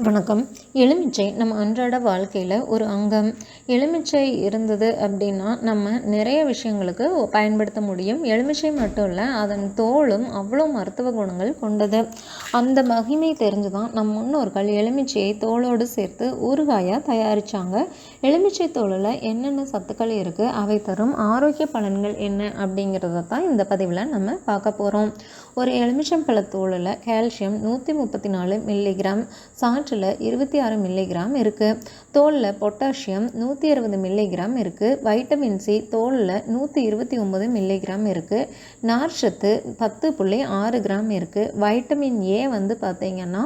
வணக்கம். எலுமிச்சை நம்ம அன்றாட வாழ்க்கையில் ஒரு அங்கம். எலுமிச்சை இருந்தது அப்படின்னா நம்ம நிறைய விஷயங்களுக்கு பயன்படுத்த முடியும். எலுமிச்சை மட்டும் இல்லை, அதன் தோலும் அவ்வளோ மருத்துவ குணங்கள் கொண்டது. அந்த மகிமை தெரிஞ்சு தான் நம் முன்னோர்கள் எலுமிச்சையை தோலோடு சேர்த்து ஊறுகாயாக தயாரித்தாங்க. எலுமிச்சை தோலில் என்னென்ன சத்துக்கள் இருக்குது, அவை தரும் ஆரோக்கிய பலன்கள் என்ன அப்படிங்கிறத தான் இந்த பதிவில் நம்ம பார்க்க போகிறோம். ஒரு எலுமிச்சம்பழத்தோலில் கால்சியம் 134 மில்லிகிராம், சாற்றில் 26 மில்லிகிராம் இருக்குது. தோலில் பொட்டாசியம் 160 மில்லிகிராம் இருக்குது. வைட்டமின் சி தோலில் 129 மில்லிகிராம் இருக்குது. நார்ச்சத்து 10.6 கிராம் இருக்குது. வைட்டமின் ஏ வந்து பார்த்திங்கன்னா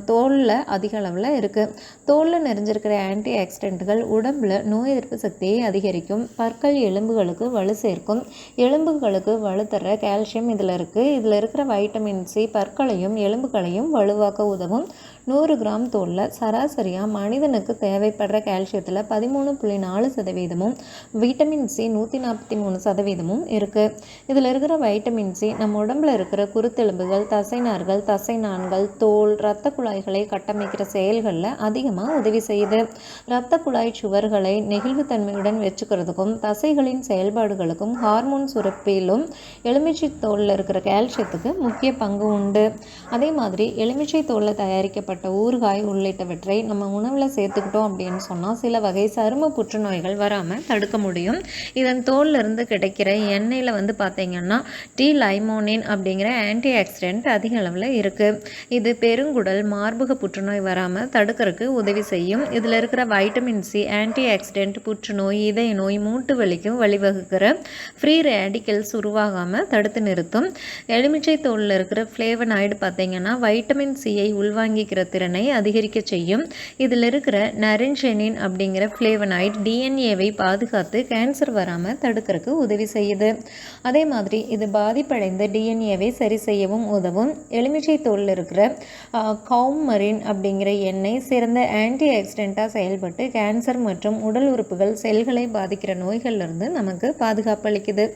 தோலில் அதிக அளவில் இருக்குது. தோலில் நிறைஞ்சிருக்கிற ஆன்டி ஆக்சிடென்ட்கள் உடம்பில் நோய் எதிர்ப்பு சக்தியை அதிகரிக்கும். பற்கள் எலும்புகளுக்கு வலு சேர்க்கும். எலும்புகளுக்கு வலு தர கால்சியம் இதில் இருக்குது. இதில் இருக்கிற வைட்டமின் சி பற்களையும் எலும்புகளையும் வலுவாக்க உதவும். 100 கிராம் தோலில் சராசரியாக மனிதனுக்கு தேவைப்படுற கால்சியத்தில் 13.4% வைட்டமின் சி 143% இருக்குது. இதில் இருக்கிற வைட்டமின் சி நம்ம உடம்பில் இருக்கிற குருத்தெலும்புகள், தசைநார்கள், தசைநான்கள், தோல், இரத்த குழாய்களை கட்டமைக்கிற செயல்களில் அதிகமாக உதவி செய்யுது. இரத்த குழாய் சுவர்களை நெகிழ்வுத்தன்மையுடன் வச்சுக்கிறதுக்கும் தசைகளின் செயல்பாடுகளுக்கும் ஹார்மோன் சுரப்பிலும் எலுமிச்சை தோலில் இருக்கிற கால்சியத்துக்கு முக்கிய பங்கு உண்டு. அதே மாதிரி எலுமிச்சை தோலில் தயாரிக்கப்பட்ட ஊறுகாய் உள்ளிட்டவற்றை நம்ம உணவில் சேர்த்துக்கிட்டோம் அப்படின்னு சொன்னால் சில வகை சரும புற்றுநோய்கள் வராமல் தடுக்க முடியும். இதன் தோலில் இருந்து கிடைக்கிற எண்ணெயில் வந்து பார்த்திங்கன்னா லைமோனின் அப்படிங்கிற ஆன்டி ஆக்சிடென்ட் அதிக அளவில் இருக்குது. இது பெருங்குடல், மார்பக புற்றுநோய் வராமல் தடுக்கிறதுக்கு உதவி செய்யும். இதில் இருக்கிற வைட்டமின் சி ஆன்டி ஆக்சிடென்ட் புற்றுநோய், இதய நோய், மூட்டு வலிக்கும் வழிவகுக்கிற ஃப்ரீ ரேடிக்கல்ஸ் உருவாகாமல் தடுத்து நிறுத்தும். எலுமிச்சை தோலில் இருக்கிற ஃப்ளேவனாய்டு பார்த்திங்கன்னா வைட்டமின் சியை உள்வாங்கிக்கிற திறனை அதிகரிக்க செய்யும். இதில் இருக்கிற நரின்ஜெனின் அப்படிங்கிற ஃப்ளேவனாய்டு டிஎன்ஏவை பாதுகாத்து கேன்சர் வராமல் தடுக்கிறதுக்கு உதவி செய்யுது. அதே மாதிரி இது பாதிப்படைந்த டிஎன்ஏவை சரி செய்யவும் உதவும். எலுமிச்சை தோலில் இருக்கிற கவுமரின் அப்படிங்கிற எண்ணெய் சிறந்த ஆன்டி ஆக்சிடென்ட்டாக செயல்பட்டு கேன்சர் மற்றும் உடல் உறுப்புகள் செல்களை பாதிக்கிற நோய்களிலிருந்து நமக்கு பாதுகாப்பு அளிக்குது.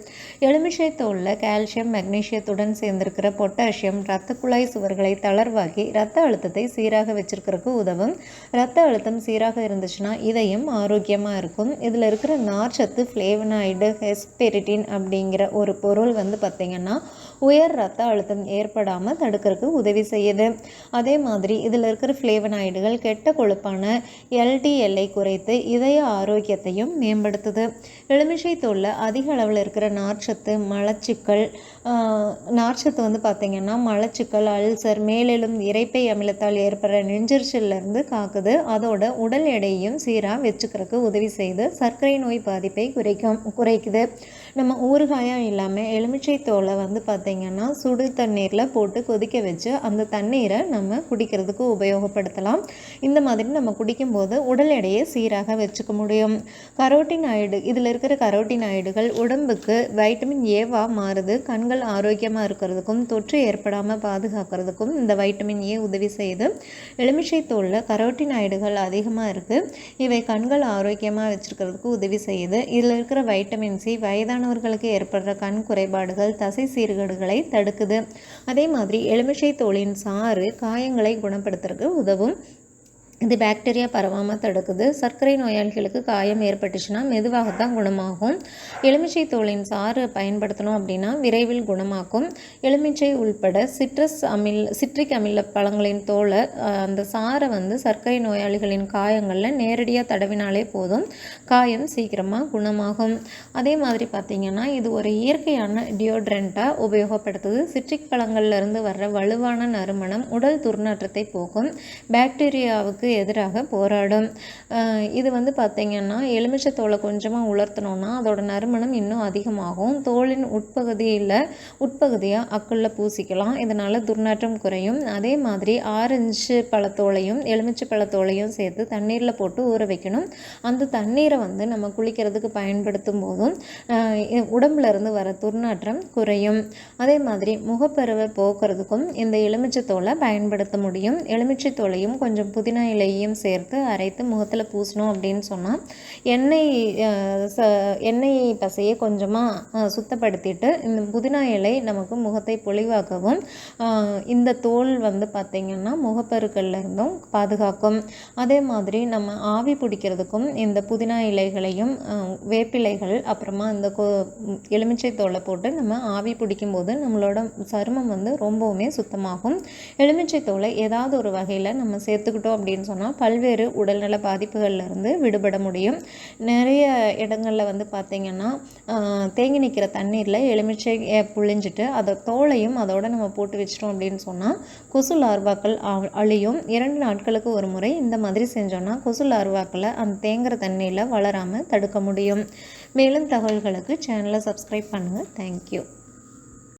எலுமிச்சை தோலில் கால்சியம், மெக்னீசியத்துடன் சேர்ந்திருக்கிற பொட்டாசியம் இரத்த குழாய் சுவர்களை தளர்வாக்கி இரத்த அழுத்தத்தை சீராக வச்சிருக்கிறதுக்கு உதவும். இரத்த அழுத்தம் சீராக இருந்துச்சுன்னா இதயம் ஆரோக்கியமாக இருக்கும். இதில் இருக்கிற நார்ச்சத்து ஃப்ளேவனாய்டு ஹெஸ்பெரிடின் அப்படிங்கிற ஒரு பொருள் வந்து பார்த்திங்கன்னா உயர் இரத்த அழுத்தம் ஏற்படாமல் தடுக்கிறதுக்கு உதவி செய்யுது. அதே மாதிரி இதில் இருக்கிற ஃப்ளேவனாய்டுகள் கெட்ட கொழுப்பான எல்டிஎல்லை குறைத்து இதய ஆரோக்கியத்தையும் மேம்படுத்துது. எலுமிச்சை தோலில் அதிக அளவில் இருக்கிற நார்ச்சத்து மலச்சிக்கல் நார்ச்சத்து வந்து பார்த்திங்கன்னா மலச்சிக்கல், அல்சர், மேலும் இரைப்பை அமிலத்தால் ஏற்படுற நெஞ்செரிச்சலிருந்து காக்குது. அதோட உடல் எடையையும் சீராக வச்சுக்கிறதுக்கு உதவி செய்து சர்க்கரை நோய் பாதிப்பை குறைக்குது. நம்ம ஊறுகாயாக இல்லாமல் எலுமிச்சை தோலை வந்து பார்த்திங்கன்னா சுடு தண்ணீரில் போட்டு கொதிக்க வச்சு அந்த தண்ணீரை நம்ம குடிக்கிறதுக்கு உபயோகப்படுத்தலாம். இந்த மாதிரி நம்ம குடிக்கும்போது உடல் எடையை சீராக வச்சுக்க முடியும். கரோட்டினாய்டு, இதில் இருக்கிற கரோட்டினாய்டுகள் உடம்புக்கு வைட்டமின் ஏவாக மாறுது. கண்கள் ஆரோக்கியமாக இருக்கிறதுக்கும் தொற்று ஏற்படாமல் பாதுகாக்கிறதுக்கும் இந்த வைட்டமின் ஏ உதவி செய்யுது. எலுமிச்சை தோலில் கரோட்டினாய்டுகள் அதிகமாக இருக்குது. இவை கண்கள் ஆரோக்கியமாக வச்சுருக்கிறதுக்கு உதவி செய்யுது. இதில் இருக்கிற வைட்டமின் சி வயதானவர்களுக்கு ஏற்படுற கண் குறைபாடுகள், தசை சீர்கேடுகளை தடுக்குது. அதே மாதிரி எலுமிச்சை தோலின் சாறு காயங்களை குணப்படுத்துறதுக்கு உதவும். இது பாக்டீரியா பரவாமல் தடுக்குது. சர்க்கரை நோயாளிகளுக்கு காயம் ஏற்பட்டுச்சுன்னா மெதுவாகத்தான் குணமாகும். எலுமிச்சை தோலின் சாறு பயன்படுத்தணும் அப்படின்னா விரைவில் குணமாக்கும். எலுமிச்சை உள்பட சிட்ரிக் அமில பழங்களின் தோலை அந்த சாறை வந்து சர்க்கரை நோயாளிகளின் காயங்களில் நேரடியாக தடவினாலே போதும், காயம் சீக்கிரமாக குணமாகும். அதே மாதிரி பார்த்திங்கன்னா இது ஒரு இயற்கையான டியோட்ரண்ட்டாக உபயோகப்படுத்துது. சிட்ரிக் பழங்கள்லேருந்து வர்ற வலுவான நறுமணம் உடல் துர்நாற்றத்தை போக்கும், பாக்டீரியாவுக்கு எதிராக போராடும். இது வந்து பார்த்திங்கன்னா எலுமிச்சை தோலை கொஞ்சமாக உலர்த்தணும்னா அதோட நறுமணம் இன்னும் அதிகமாகும். தோலின் உட்பகுதியாக அக்குள்ள பூசிக்கலாம். இதனால் துர்நாற்றம் குறையும். அதே மாதிரி ஆரஞ்சு பழத்தோலையும் எலுமிச்சை பழத்தோலையும் சேர்த்து தண்ணீரில் போட்டு ஊற வைக்கணும். அந்த தண்ணீரை வந்து நம்ம குளிக்கிறதுக்கு பயன்படுத்தும் போதும் உடம்புல இருந்து வர துர்நாற்றம் குறையும். அதே மாதிரி முகப்பருவை போக்குறதுக்கும் இந்த எலுமிச்சை தோலை பயன்படுத்த முடியும். எலுமிச்சை தோலையும் கொஞ்சம் புதினா இலையும் சேர்த்து அரைத்து முகத்தில் பூசணும் அப்படின்னு சொன்னால் எண்ணெய் பசையை கொஞ்சமாக சுத்தப்படுத்திட்டு இந்த புதினா இலை நமக்கு முகத்தை பொலிவாக்கவும் இந்த தோல் வந்து பார்த்திங்கன்னா முகப்பருக்கள்ல இருந்தும் பாதுகாக்கும். அதே மாதிரி நம்ம ஆவி பிடிக்கிறதுக்கும் இந்த புதினா இலைகளையும் வேப்பிலைகள் அப்புறமா இந்த எலுமிச்சை தோலை போட்டு நம்ம ஆவி பிடிக்கும்போது நம்மளோட சருமம் வந்து ரொம்பவுமே சுத்தமாகும். எலுமிச்சை தோலை ஏதாவது ஒரு வகையில் நம்ம சேர்த்துக்கிட்டோம் அப்படின்னு சொன்னால் பல்வேறு உடல்நல பாதிப்புகள்லேருந்து விடுபட முடியும். நிறைய இடங்களில் வந்து பார்த்திங்கன்னா தேங்கி நிற்கிற தண்ணீரில் எலுமிச்சை புழிஞ்சிட்டு அதை தோலையும் அதோடு நம்ம போட்டு வச்சிட்டோம் அப்படின்னு சொன்னால் கொசு லார்வாக்கள் அழியும். 2 நாட்களுக்கு ஒரு முறை இந்த மாதிரி செஞ்சோன்னா கொசு லார்வாக்களை அந்த தேங்குகிற தண்ணியில் வளராமல் தடுக்க முடியும். மேலும் தகவல்களுக்கு சேனலை சப்ஸ்கிரைப் பண்ணுங்கள். தேங்க்யூ.